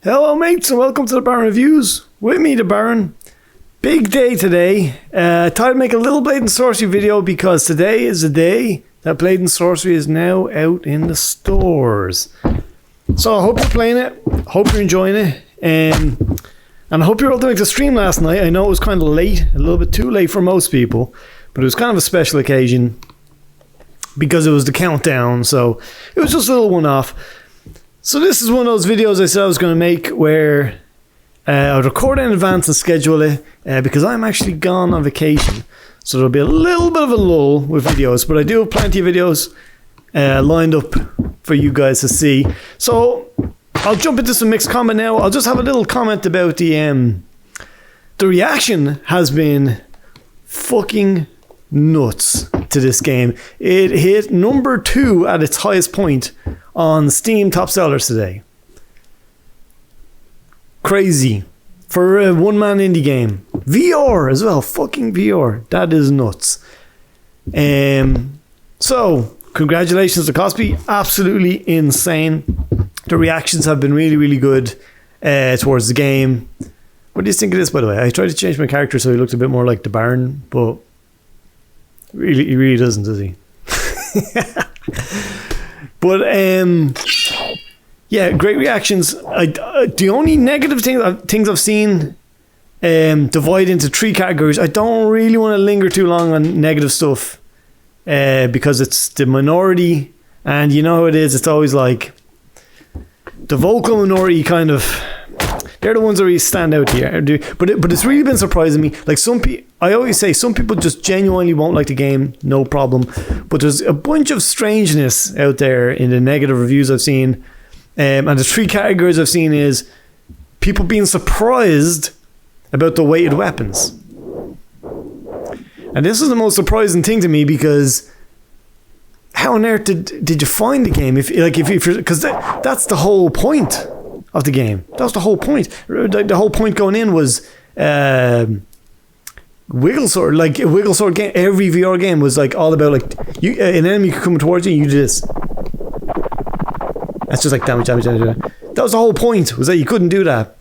Hello mates and welcome to the Baron Reviews. With me the Baron. Big day today. Thought I'd make a little Blade and Sorcery video because today is the day that Blade and Sorcery is now out in the stores. So I hope you're playing it, hope you're enjoying it, and I hope you're all doing the stream last night. I know it was kind of late, a little bit too late for most people, but it was kind of a special occasion because it was the countdown, so it was just a little one-off. So this is one of those videos I said I was going to make where I would record in advance and schedule it because I'm actually gone on vacation. So there'll be a little bit of a lull with videos, but I do have plenty of videos lined up for you guys to see. So I'll jump into some mixed comment now. I'll just have a little comment about the reaction has been fucking nuts to this game. It hit number 2 at its highest point on Steam top sellers today. Crazy for a one-man indie game. VR as well, fucking VR. That is nuts. So congratulations to Cosby, absolutely insane. The reactions have been really, really good towards the game. What do you think of this, by the way? I tried to change my character so he looked a bit more like the Baron, but really, he really doesn't, does he? But yeah, great reactions. The only negative things I've seen divide into 3 categories. I don't really want to linger too long on negative stuff because it's the minority, and you know how it is. It's always like the vocal minority kind of. They're the ones that really stand out here. But it's really been surprising me. Like I always say, some people just genuinely won't like the game, no problem. But there's a bunch of strangeness out there in the negative reviews I've seen. And the 3 categories I've seen is people being surprised about the weighted weapons. And this is the most surprising thing to me because how on earth did you find the game? Because that's the whole point of the game. That was the whole point. The whole point going in was wiggle sword. Like a wiggle sword game. Every VR game was like all about like an enemy coming towards you. And you do this. That's just like damage. That was the whole point. Was that you couldn't do that.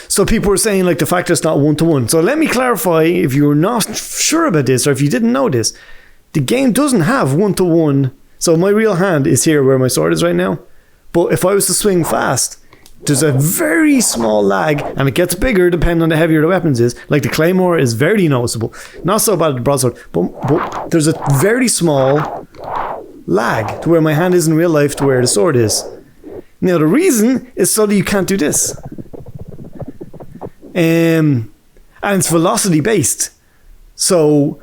So people were saying like the fact that it's not 1-to-1. So let me clarify if you're not sure about this or if you didn't know this. The game doesn't have 1-to-1. So my real hand is here where my sword is right now. But if I was to swing fast, there's a very small lag, and it gets bigger depending on the heavier the weapons is. Like the Claymore is very noticeable. Not so bad with the broadsword, but there's a very small lag to where my hand is in real life to where the sword is. Now the reason is so that you can't do this. And it's velocity based. So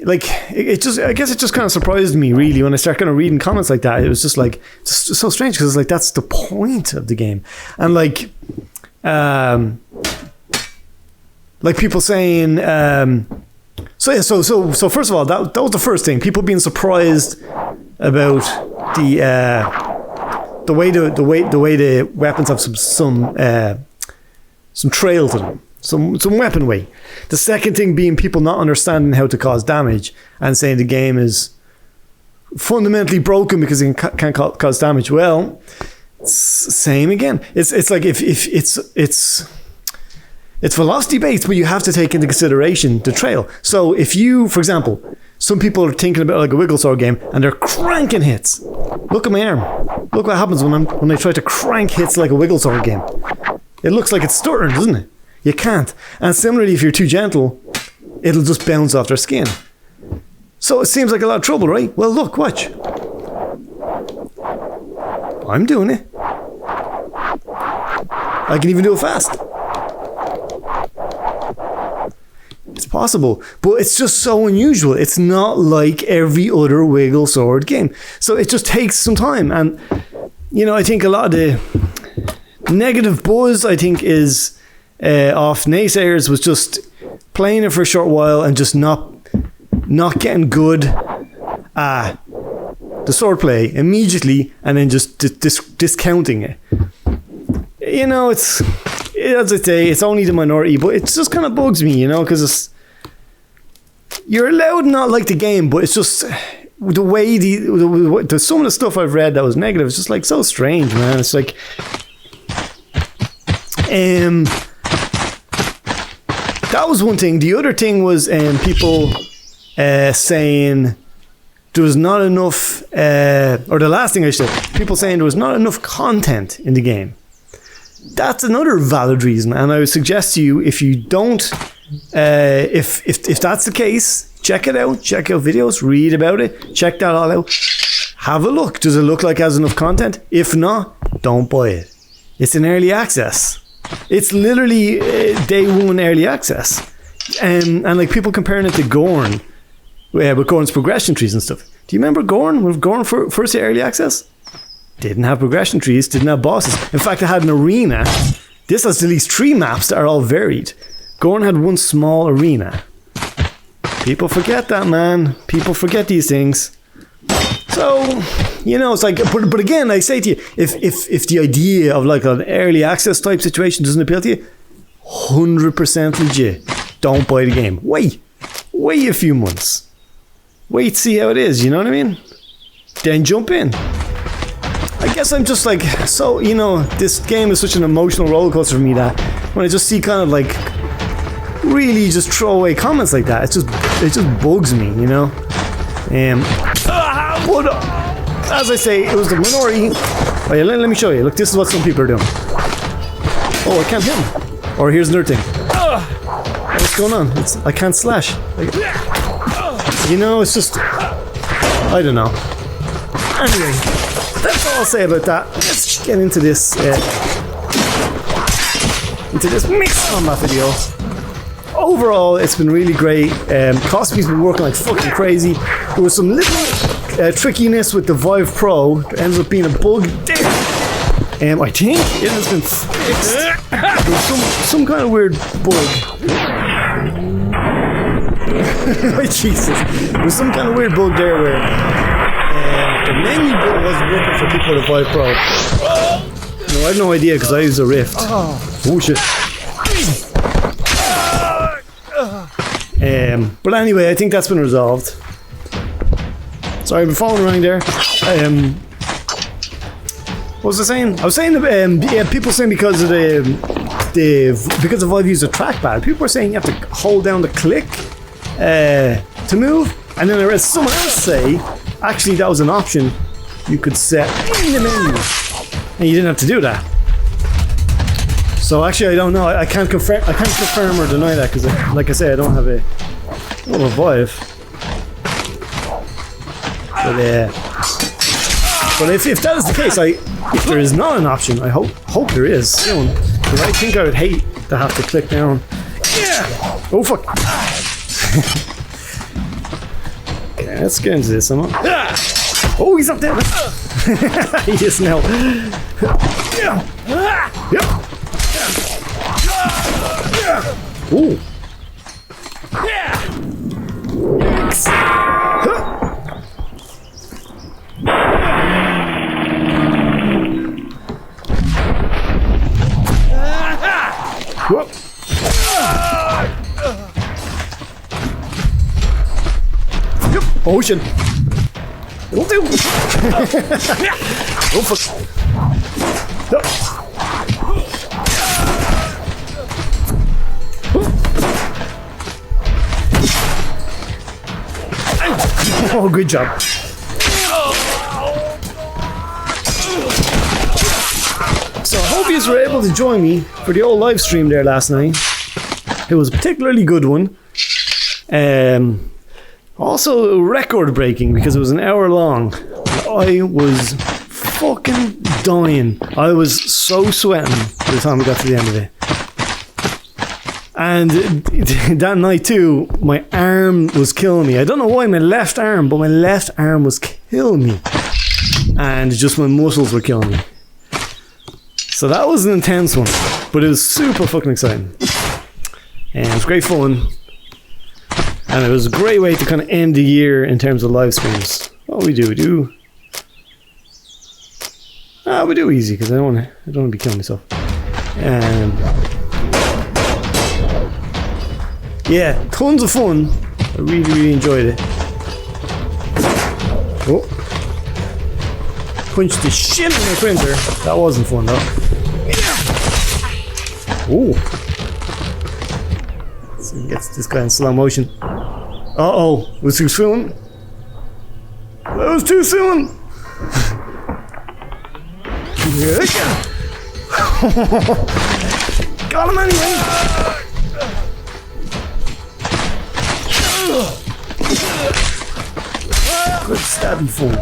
like I guess it just kind of surprised me really when I started kind of reading comments like that. It was just like just so strange because like that's the point of the game. And like people saying so first of all that was the first thing, people being surprised about the way the weapons have some trail to them, some weapon weight. The second thing being people not understanding how to cause damage and saying the game is fundamentally broken because it can't cause damage. Well, same again. It's like if it's velocity based, but you have to take into consideration the trail. So if you, for example, some people are thinking about like a wiggle sword game and they're cranking hits. Look at my arm. Look what happens when I try to crank hits like a wiggle sword game. It looks like it's stuttering, doesn't it? You can't. And similarly, if you're too gentle, it'll just bounce off their skin. So it seems like a lot of trouble, right? Well, look, watch. I'm doing it. I can even do it fast. It's possible, but it's just so unusual. It's not like every other wiggle sword game. So it just takes some time. And, you know, I think a lot of the negative buzz, I think, is off naysayers was just playing it for a short while and just not getting good at the swordplay immediately and then just discounting it. You know, as I say, it's only the minority, but it just kind of bugs me, you know, because you're allowed not like the game, but it's just the way some of the stuff I've read that was negative is just like so strange, man. It's like That was one thing. The other thing was people saying there was not enough, or the last thing I said, people saying there was not enough content in the game. That's another valid reason, and I would suggest to you, if you don't, if that's the case, check it out, check out videos, read about it, check that all out, have a look. Does it look like it has enough content? If not, don't buy it. It's in early access. It's literally day one early access, and like people comparing it to Gorn, with Gorn's progression trees and stuff. Do you remember Gorn? When Gorn first early access? Didn't have progression trees, didn't have bosses. In fact, it had an arena. This has at least 3 maps that are all varied. Gorn had one small arena. People forget that, man. People forget these things. So, you know, it's like, but again, I say to you, if the idea of like an early access type situation doesn't appeal to you, 100% legit. Don't buy the game. Wait a few months. Wait, see how it is, you know what I mean? Then jump in. I guess I'm just like, so, you know, this game is such an emotional roller coaster for me that when I just see kind of like really just throw away comments like that, it just bugs me, you know? But as I say, it was the minority. Oh, yeah, let me show you. Look, this is what some people are doing. Oh, I can't hit him. Or here's another thing. What's going on? I can't slash. Like, you know, it's just, I don't know. Anyway, that's all I'll say about that. Let's get into this mixed combat video. Overall, it's been really great. Cosby's been working like fucking crazy. There was some little trickiness with the Vive Pro. There ends up being a bug there. I think it has been fixed. There's some kind of weird bug. Jesus. There's some kind of weird bug there where the menu button wasn't working for people with a Vive Pro. No, I have no idea because I use a Rift. Oh shit. But anyway, I think that's been resolved. Sorry, I've been following around there. What was I saying? I was saying that people saying because of because of Vive use a trackpad, people were saying you have to hold down the click to move, and then I read someone else say actually that was an option you could set in the menu, and you didn't have to do that. So actually, I don't know. I can't confirm or deny that because, like I say, I don't have a Vive. But if that is the case, if there is not an option, I hope there is soon. Because I think I would hate to have to click down. Yeah. Oh fuck. Okay, let's get into this. Oh, he's up there. He is now. Yep. Ooh. Oh shit. It'll do. Oh fuck. Oh, good job. So I hope you were able to join me for the old live stream there last night. It was a particularly good one. Also record breaking because it was an hour long. I was fucking dying. I was so sweating by the time we got to the end of it. And that night too, my arm was killing me. I don't know why, my left arm, but my left arm was killing me. And just my muscles were killing me. So that was an intense one, but it was super fucking exciting. And it was great fun. And it was a great way to kind of end the year in terms of live streams. What we do easy because I don't want to be killing myself. Yeah, tons of fun. I really enjoyed it. Oh. Punched the shit in my printer. That wasn't fun though. Ooh. So he gets this guy in slow motion. Uh-oh. Was too soon? That was too soon! Got him anyway! Good stabbing fool.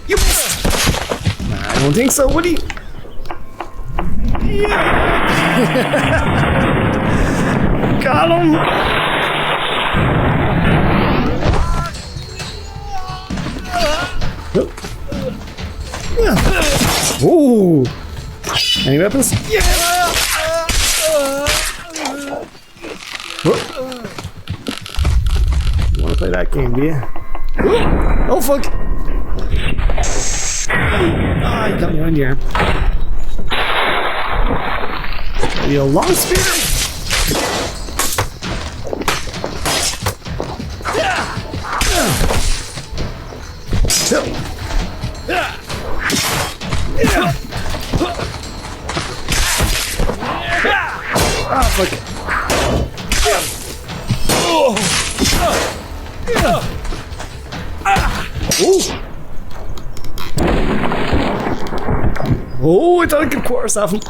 You missed! Nah, I don't think so, would he? Yeah! Got him! Ooh! Any weapons? Yeah! You wanna play that game, do you? Oh fuck! Ah, you got me around here. Maybe a long spear? Ah, fuck it. Ooh. Oh, I thought I could quarter staff him.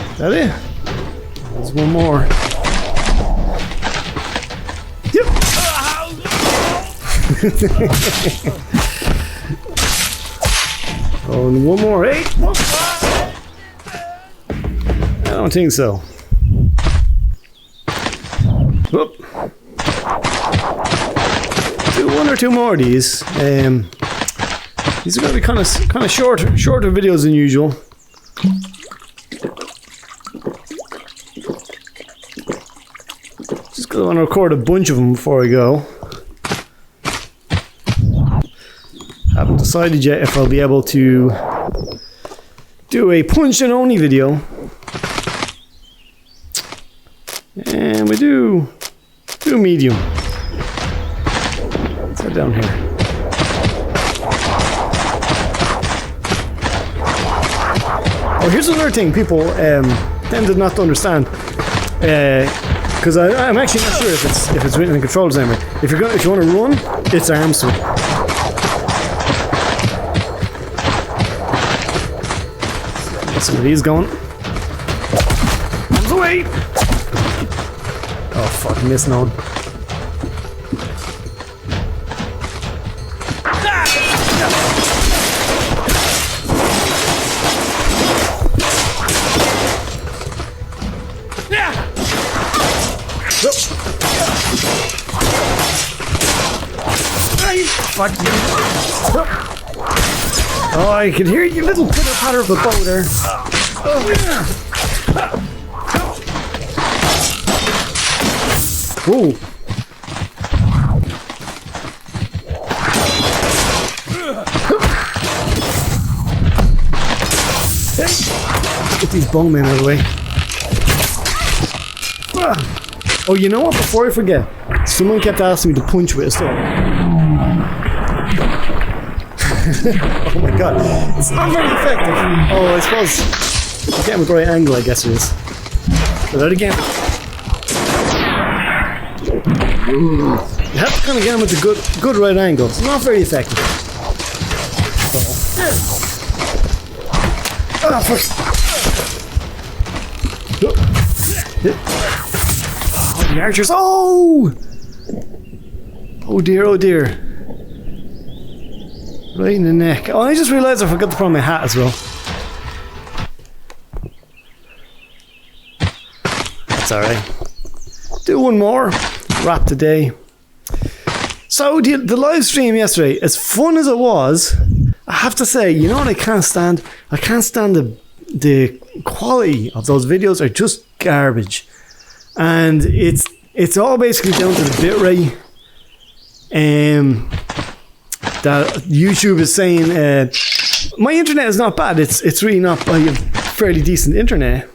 Is that it? There's one more. Yep. Oh, and one more. Hey! I don't think so. Whoop. Do one or two more of these. These are going to be kind of shorter videos than usual. Just going to want to record a bunch of them before I go. Haven't decided yet if I'll be able to do a punch and only video. And we do medium. Let's head down here. Oh, here's another thing people tend not to understand, because I'm actually not sure if it's written in the controls anyway. If you want to run, it's arm swing. Get some of these going. Comes away. Oh fuck, missed none. Fuck you. Oh, I can hear your little pitter patter of the bow there. Ooh. Let's get these bowmen out of the way. Oh, you know what? Before I forget, someone kept asking me to punch with a sword. Oh my god, it's not very effective. Oh, I suppose getting with the right angle, I guess it is. Try that again. You have to kind of get them at the good right angle. It's not very effective. Ah, fuck. Oh, the archers. Oh! Oh dear, oh dear. Right in the neck. Oh, I just realised I forgot to put on my hat as well. That's alright. Do one more. Wrap today. So the live stream yesterday, as fun as it was, I have to say, you know what I can't stand? I can't stand the quality of those videos are just garbage. And it's all basically down to the bitrate. That YouTube is saying my internet is not bad. It's really not. I have fairly decent internet.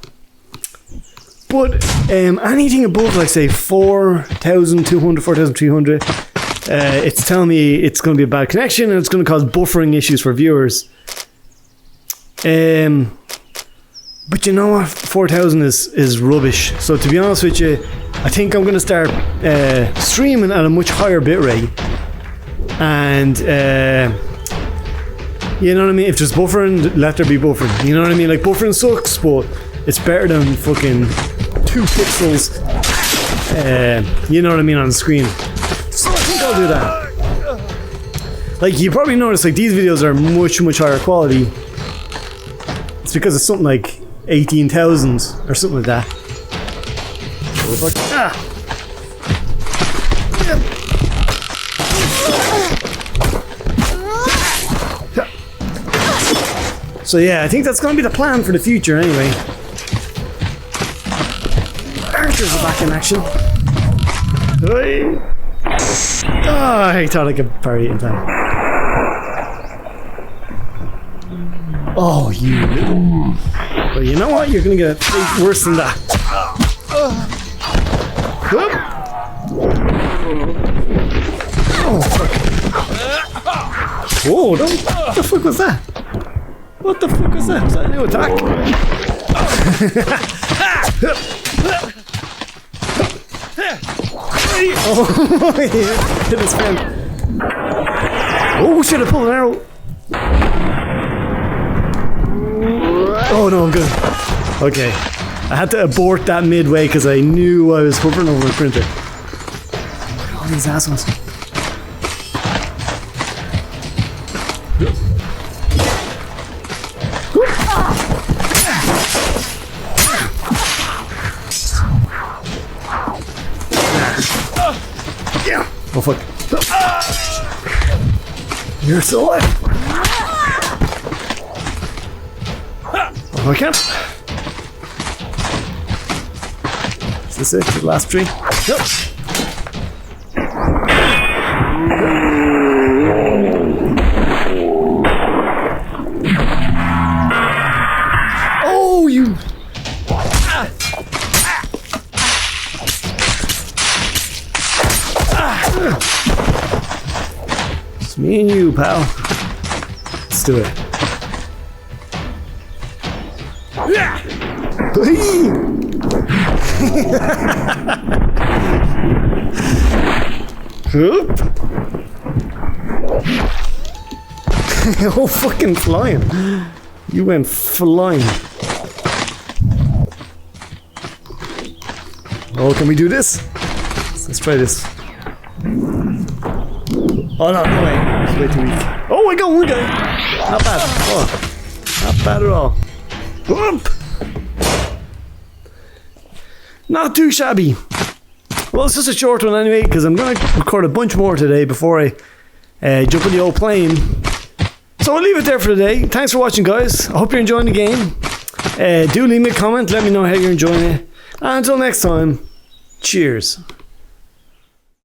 But anything above, like say 4,200, 4,300, it's telling me it's going to be a bad connection and it's going to cause buffering issues for viewers. But you know what? 4,000 is rubbish. So to be honest with you, I think I'm going to start streaming at a much higher bitrate. And you know what I mean? If there's buffering, let there be buffering. You know what I mean? Like, buffering sucks, but it's better than fucking 2 pixels. You know what I mean, on the screen. So I think I'll do that. Like, you probably notice, like, these videos are much higher quality. It's because it's something like 18,000 or something like that. So yeah, I think that's going to be the plan for the future anyway. Archers are back in action. Oh, I thought I could parry it in time. Oh, you little... Well, you know what? You're going to get a worse than that. Oh, fuck. Whoa, what the fuck was that? What the fuck was that? Was that a new attack? Oh, hit his friend. Oh shit, I pulled an arrow. Oh no, I'm good. Okay. I had to abort that midway because I knew I was hovering over my printer. All these assholes. Oh fuck. You're still alive. Oh, I can't. Is this it? The last tree? Yep. Oh, you. It's me and you, pal. Let's do it. Oh, fucking flying. You went flying. Oh, can we do this? Let's try this. Oh no, no way. It's way too weak. Oh, I got one guy. Not bad. Oh, not bad at all. Whoop. Not too shabby. Well, it's just a short one anyway, because I'm going to record a bunch more today before I jump in the old plane. So I'll leave it there for today. Thanks for watching, guys. I hope you're enjoying the game. Do leave me a comment. Let me know how you're enjoying it. And until next time, cheers.